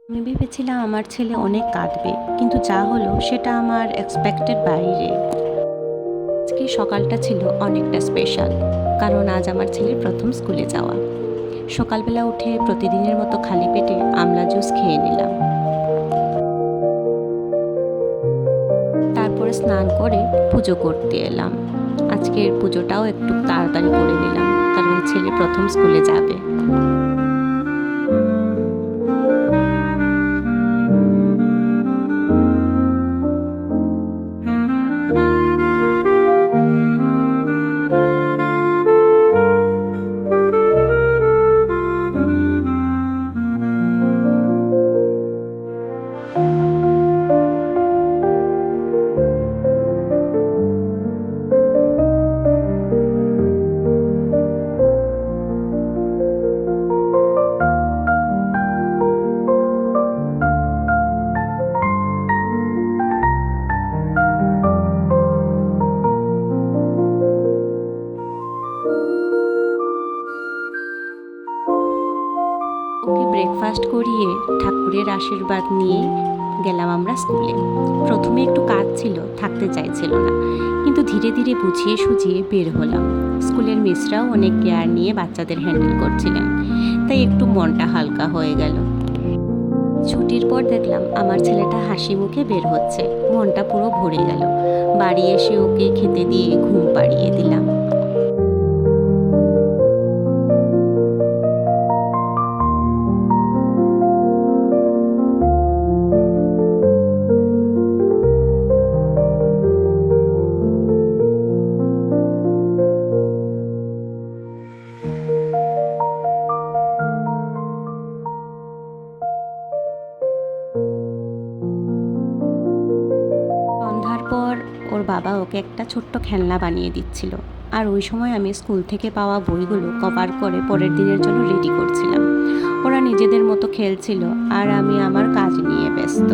আমি ভেবেছিলাম আমার ছেলে অনেক কাঁদবে, কিন্তু যা হলো সেটা আমার এক্সপেক্টেড বাইরে। আজকে সকালটা ছিল অনেকটা স্পেশাল, কারণ আজ আমার ছেলের প্রথম স্কুলে যাওয়া। সকালবেলা উঠে প্রতিদিনের মতো খালি পেটে আমলা জুস খেয়ে নিলাম। তারপরে স্নান করে পুজো করতে এলাম। আজকের পুজোটাও একটু তাড়াতাড়ি করে নিলাম, কারণ ছেলে প্রথম স্কুলে যাবে। ওকে ব্রেকফাস্ট করিয়ে ঠাকুরের আশীর্বাদ নিয়ে গেলাম আমরা স্কুলে। প্রথমে একটু কাজ ছিল, থাকতে চাইছিল না, কিন্তু ধীরে ধীরে বুঝিয়ে সুঝিয়ে বের হলাম। স্কুলের মিসরাও অনেক কেয়ার নিয়ে বাচ্চাদের হ্যান্ডেল করছিলেন, তাই একটু মনটা হালকা হয়ে গেল। ছুটির পর দেখলাম আমার ছেলেটা হাসি মুখে বের হচ্ছে, মনটা পুরো ভরে গেল। বাড়ি এসে ওকে খেতে দিয়ে ঘুম পাড়িয়ে দিলাম। সন্ধ্যার পর ওর বাবা ওকে একটা ছোট্ট খেলনা বানিয়ে দিচ্ছিল, আর ওই সময় আমি স্কুল থেকে পাওয়া বইগুলো কভার করে পরের দিনের জন্য রেডি করছিলাম। ওরা নিজেদের মতো খেলছিল, আর আমি আমার কাজ নিয়ে ব্যস্ত।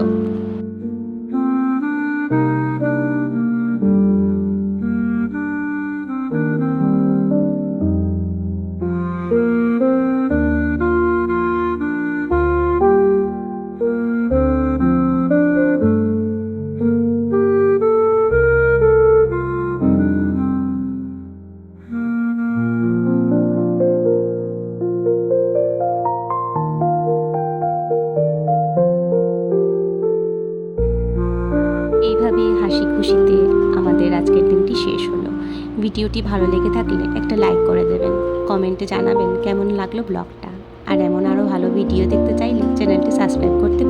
এইভাবেই হাসি খুশিতে আমাদের আজকের দিনটি শেষ হলো। ভিডিওটি ভালো লেগে থাকলে একটা লাইক করে দেবেন, কমেন্টে জানাবেন কেমন লাগলো ব্লগটা। আর এমন আরও ভালো ভিডিও দেখতে চাইলে চ্যানেলটি সাবস্ক্রাইব করতে